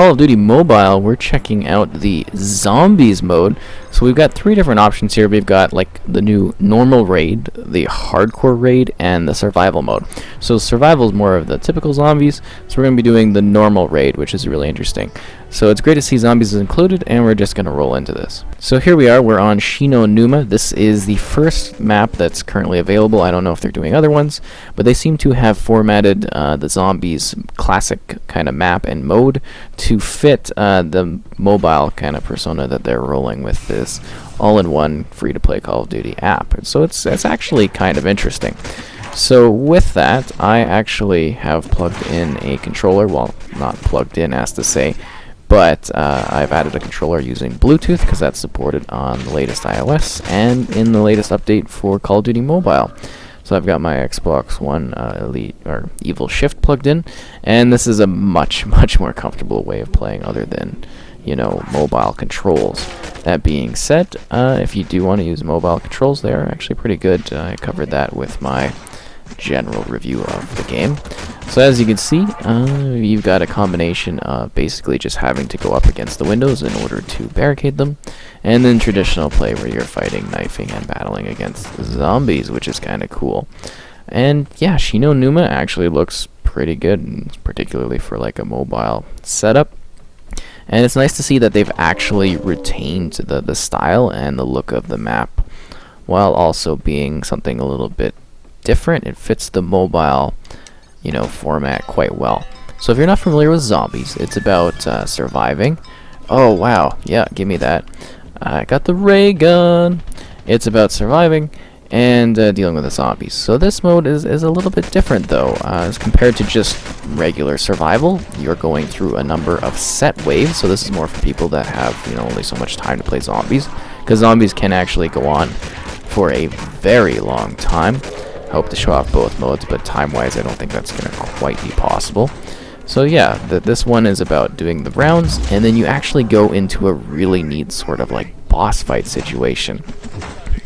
Call of Duty Mobile, we're checking out the Zombies mode. So we've got 3 different options here. We've got like the new normal raid, the hardcore raid, and the survival mode. So survival is more of the typical zombies, so we're going to be doing the normal raid, which is really interesting. So it's great to see zombies is included, and we're just going to roll into this. So here we are, we're on Shi No Numa. This is the first map that's currently available. I don't know if they're doing other ones, but they seem to have formatted the zombies classic kind of map and mode to fit the mobile kind of persona that they're rolling with this all-in-one free-to-play Call of Duty app. So it's actually kind of interesting. So with that, I actually have plugged in a controller. Well, not plugged in as to say, but I've added a controller using Bluetooth because that's supported on the latest iOS and in the latest update for Call of Duty Mobile. So I've got my Xbox One Elite or Evil Shift plugged in, and this is a much more comfortable way of playing other than, you know, mobile controls. That being said, if you do want to use mobile controls, they are actually pretty good. I covered that with my general review of the game. So as you can see, you've got a combination of basically just having to go up against the windows in order to barricade them, and then traditional play where you're fighting, knifing, and battling against zombies, which is kind of cool. And yeah, Shi No Numa actually looks pretty good, particularly for like a mobile setup. And it's nice to see that they've actually retained the style and the look of the map, while also being something a little bit different. It fits the mobile, you know, format quite well. So if you're not familiar with zombies, it's about surviving. Oh wow, yeah, give me that. I got the ray gun. It's about surviving and dealing with the zombies. So this mode is a little bit different though, as compared to just regular survival. You're going through a number of set waves, so this is more for people that have, you know, only so much time to play zombies, because zombies can actually go on for a very long time. I hope to show off both modes, but time-wise I don't think that's going to quite be possible. So yeah, this one is about doing the rounds, and then you actually go into a really neat sort of like boss fight situation.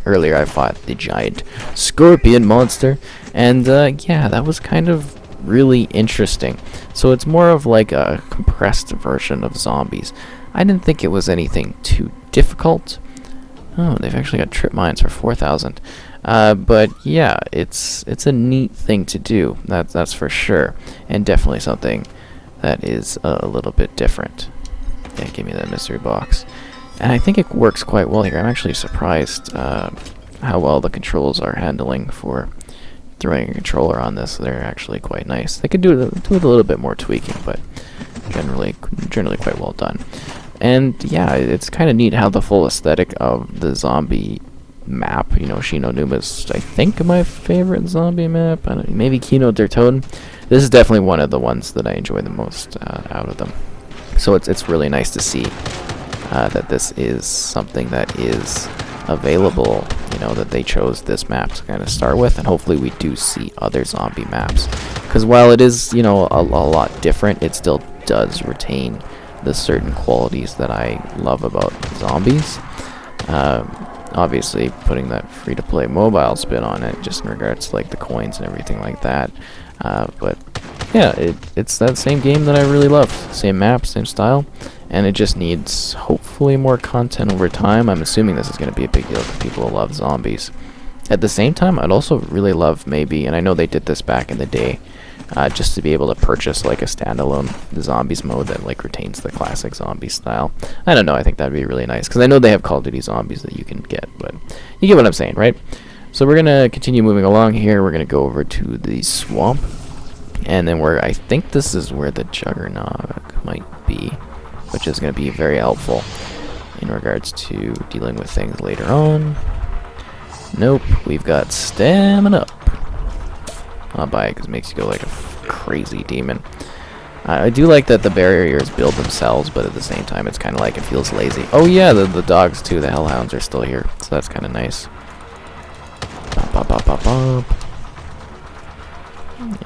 Earlier I fought the giant scorpion monster, and yeah, that was kind of really interesting. So it's more of like a compressed version of zombies. I didn't think it was anything too difficult. Oh, they've actually got trip mines for 4,000. But yeah, it's a neat thing to do. That's for sure, and definitely something that is a little bit different. Yeah, give me that mystery box. And I think it works quite well here. I'm actually surprised how well the controls are handling for throwing a controller on this. They're actually quite nice. They could do it a little bit more tweaking, but generally quite well done. And yeah, it's kind of neat how the full aesthetic of the zombie map, you know, Shi No Numa is, I think, my favorite zombie map. I don't know, maybe Kino der Toten. This is definitely one of the ones that I enjoy the most out of them. So it's really nice to see that this is something that is available, you know, that they chose this map to kind of start with, and hopefully we do see other zombie maps. Because while it is, you know, a lot different, it still does retain the certain qualities that I love about zombies. Obviously putting that free-to-play mobile spin on it, just in regards to like the coins and everything like that. But yeah, it's that same game that I really love. Same map, same style, and it just needs hopefully more content over time. I'm assuming this is going to be a big deal for people who love zombies. At the same time, I'd also really love maybe, and I know they did this back in the day, just to be able to purchase like a standalone zombies mode that like retains the classic zombie style. I don't know, I think that'd be really nice, because I know they have Call of Duty Zombies that you can get, but you get what I'm saying, right? So we're gonna continue moving along here. We're gonna go over to the swamp, and then I think this is where the Juggernaut might be, which is gonna be very helpful in regards to dealing with things later on. Nope, we've got stamina up. I'll buy it because it makes you go like a crazy demon. I do like that the barriers build themselves, but at the same time it's kind of like it feels lazy. Oh yeah, the dogs too, the hellhounds are still here, so that's kind of nice. Bop, bop, bop, bop, bop.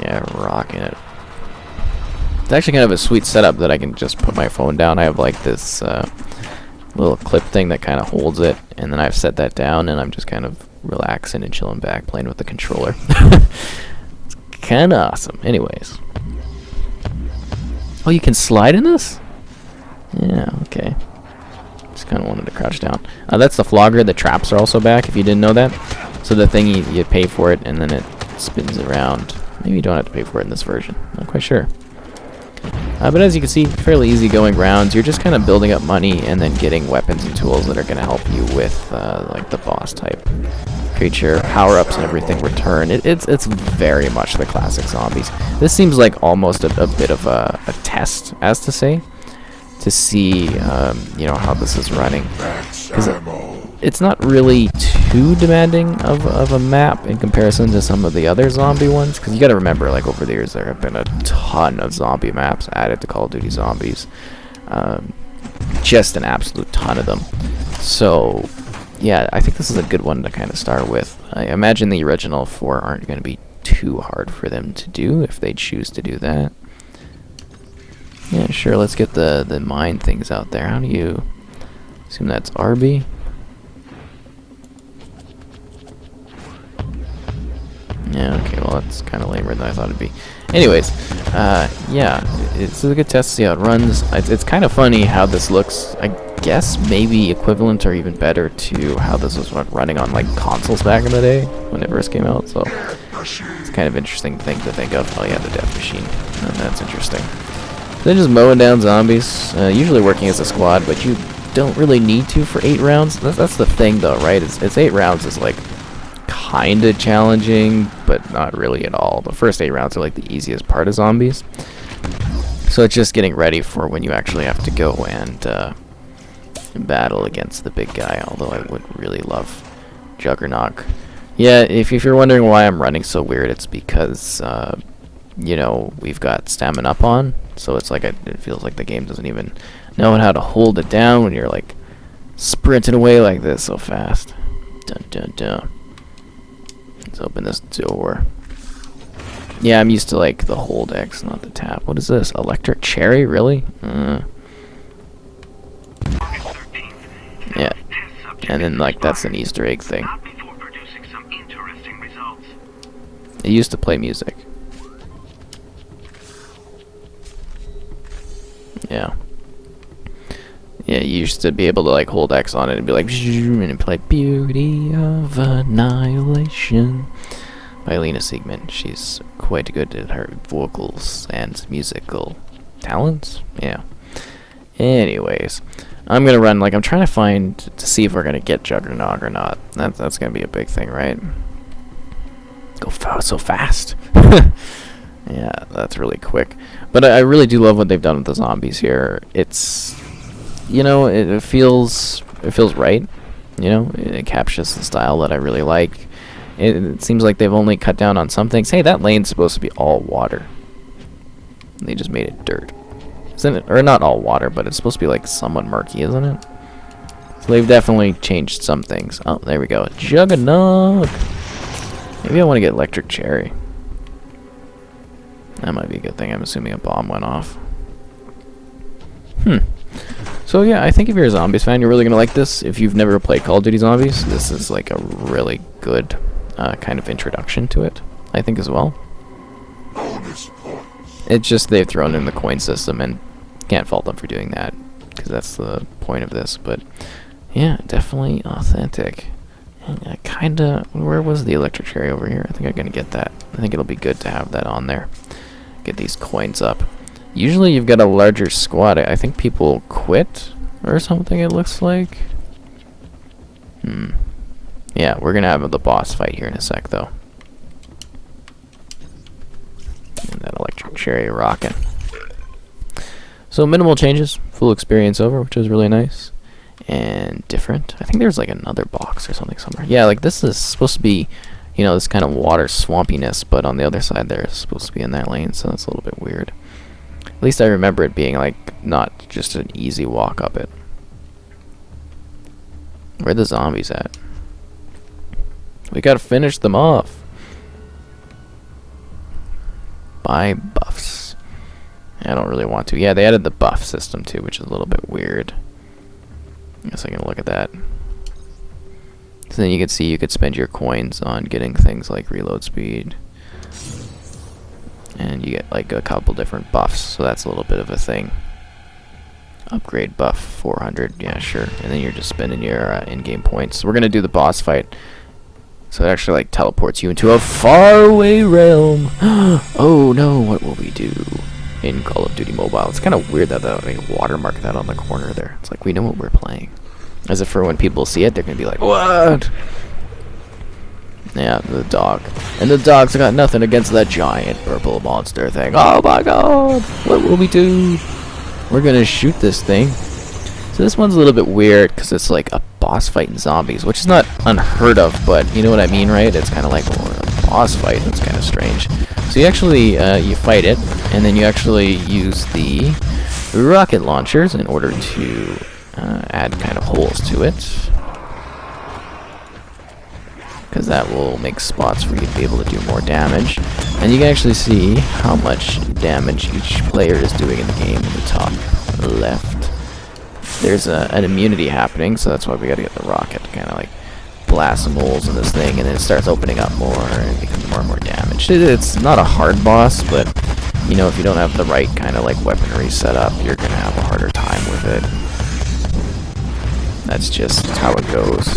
Yeah, rocking it. It's actually kind of a sweet setup that I can just put my phone down. I have like this little clip thing that kind of holds it, and then I've set that down, and I'm just kind of relaxing and chilling back, playing with the controller. It's kind of awesome. Anyways. Oh, you can slide in this? Yeah, okay. Just kind of wanted to crouch down. That's the flogger. The traps are also back, if you didn't know that. So the thing, you pay for it, and then it spins around. Maybe you don't have to pay for it in this version. Not quite sure. But as you can see, fairly easy going rounds. You're just kind of building up money and then getting weapons and tools that are going to help you with like the boss type creature. Power-ups and everything return. It's very much the classic zombies. This seems like almost a bit of a test, as to say, to see you know, how this is running. Because it's not really too demanding of a map in comparison to some of the other zombie ones, because you got to remember, like, over the years there have been a ton of zombie maps added to Call of Duty Zombies, just an absolute ton of them. So yeah, I think this is a good one to kind of start with. I imagine the original 4 aren't going to be too hard for them to do if they choose to do that. Yeah, sure, let's get the mine things out there. How do you assume that's RB? Yeah, okay, well, that's kind of lamer than I thought it'd be. Anyways, yeah, it's a good test to see how it runs. It's kind of funny how this looks. I guess maybe equivalent or even better to how this was running on, like, consoles back in the day when it first came out, so it's kind of interesting thing to think of. Oh yeah, the death machine. That's interesting. They're just mowing down zombies, usually working as a squad, but you don't really need to for 8 rounds. That's the thing, though, right? It's 8 rounds is, like, kind of challenging, but not really at all. The first 8 rounds are, like, the easiest part of zombies. So it's just getting ready for when you actually have to go and battle against the big guy, although I would really love Juggernaut. Yeah, if you're wondering why I'm running so weird, it's because, you know, we've got stamina up on, so it's like it feels like the game doesn't even know how to hold it down when you're, like, sprinting away like this so fast. Dun dun dun. Let's open this door. Yeah, I'm used to, like, the hold X, not the tap. What is this? Electric cherry? Really? Yeah. And then, like, that's an Easter egg thing. It used to play music. Yeah. Yeah, you used to be able to, like, hold X on it and be like, and it'd play Beauty of Annihilation by Lena Siegman. She's quite good at her vocals and musical talents. Yeah. Anyways, I'm gonna run, like, I'm trying to find, to see if we're gonna get Juggernaut or not. That's gonna be a big thing, right? Go so fast. Yeah, that's really quick. But I really do love what they've done with the zombies here. It's, you know, it feels right. You know, it captures the style that I really like. It seems like they've only cut down on some things. Hey, that lane's supposed to be all water. They just made it dirt. Isn't it? Or not all water, but it's supposed to be, like, somewhat murky, isn't it? So they've definitely changed some things. Oh, there we go. Juggernaut! Maybe I want to get Electric Cherry. That might be a good thing. I'm assuming a bomb went off. So yeah, I think if you're a Zombies fan, you're really going to like this. If you've never played Call of Duty Zombies, this is, like, a really good kind of introduction to it, I think, as well. It's just they've thrown in the coin system, and can't fault them for doing that, because that's the point of this. But yeah, definitely authentic. And kinda, where was the Electric Cherry over here? I think I'm gonna get that. I think it'll be good to have that on there. Get these coins up. Usually you've got a larger squad. I think people quit or something, it looks like. Yeah, we're gonna have the boss fight here in a sec, though. And that Electric Cherry rocking. So minimal changes, full experience over, which is really nice and different. I think there's, like, another box or something somewhere. Yeah, like, this is supposed to be, you know, this kind of water swampiness, but on the other side there, it's supposed to be in that lane, so that's a little bit weird. At least I remember it being, like, not just an easy walk up it. Where are the zombies at? We gotta finish them off. Buy buffs. I don't really want to. Yeah, they added the buff system too, which is a little bit weird. I guess I can look at that. So then you can see you could spend your coins on getting things like reload speed. And you get, like, a couple different buffs, so that's a little bit of a thing. Upgrade buff 400. Yeah, sure. And then you're just spending your in-game points. We're gonna do the boss fight. So it actually like teleports you into a faraway realm. Oh no, what will we do in Call of Duty Mobile? It's kind of weird that they watermark that on the corner there. It's like we know what we're playing. As if for when people see it, they're gonna be like, what? Yeah, the dog. And the dog's got nothing against that giant purple monster thing. Oh my god! What will we do? We're gonna shoot this thing. So this one's a little bit weird because it's like a boss fight in zombies, which is not unheard of, but you know what I mean, right? It's kind of like a boss fight. That's kind of strange. So you actually you fight it, and then you actually use the rocket launchers in order to add kind of holes to it, because that will make spots for you to be able to do more damage. And you can actually see how much damage each player is doing in the game in the top left. There's an immunity happening, so that's why we gotta get the rocket to kind of like blast some holes in this thing, and then it starts opening up more and becomes more and more damage. It's not a hard boss, but you know, if you don't have the right kind of like weaponry set up, you're gonna have a harder time with it. That's just how it goes.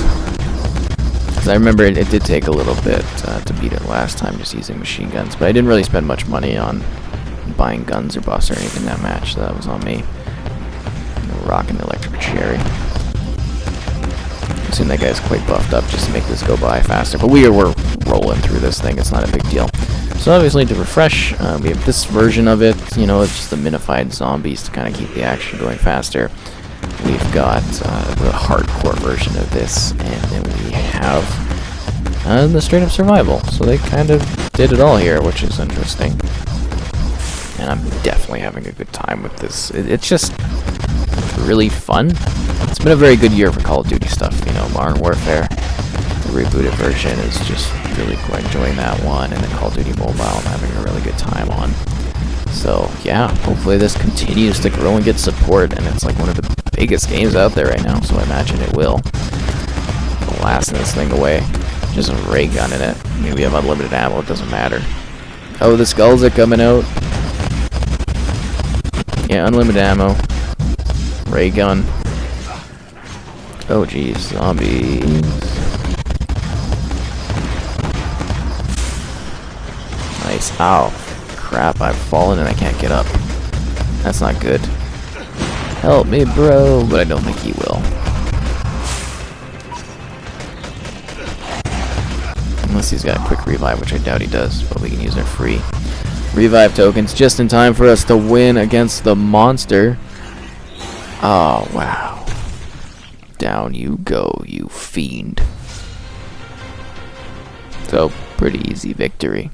Because I remember it did take a little bit to beat it last time, just using machine guns, but I didn't really spend much money on buying guns or buffs or anything that match, so that was on me. Rocking the electric cherry. I assume that guy's quite buffed up just to make this go by faster, but we're rolling through this thing. It's not a big deal. So obviously to refresh, we have this version of it. You know, it's just the minified zombies to kind of keep the action going faster. We've got the hardcore version of this, and then we have the straight up survival. So they kind of did it all here, which is interesting. And I'm definitely having a good time with this. It's just really fun. It's been a very good year for Call of Duty stuff. You know, Modern Warfare, the rebooted version, is just really quite enjoying that one, and then Call of Duty Mobile I'm having a really good time on. So yeah, hopefully this continues to grow and get support, and it's like one of the biggest games out there right now, so I imagine it will. Blasting this thing away. Just a ray gun in it. I mean, we have unlimited ammo, it doesn't matter. Oh, the skulls are coming out. Yeah, unlimited ammo. Ray gun. Oh geez, zombies. Nice. Ow. Crap, I've fallen and I can't get up. That's not good. Help me, bro, but I don't think he will. Unless he's got a quick revive, which I doubt he does, but we can use our free revive tokens just in time for us to win against the monster. Oh, wow. Down you go, you fiend. So, pretty easy victory.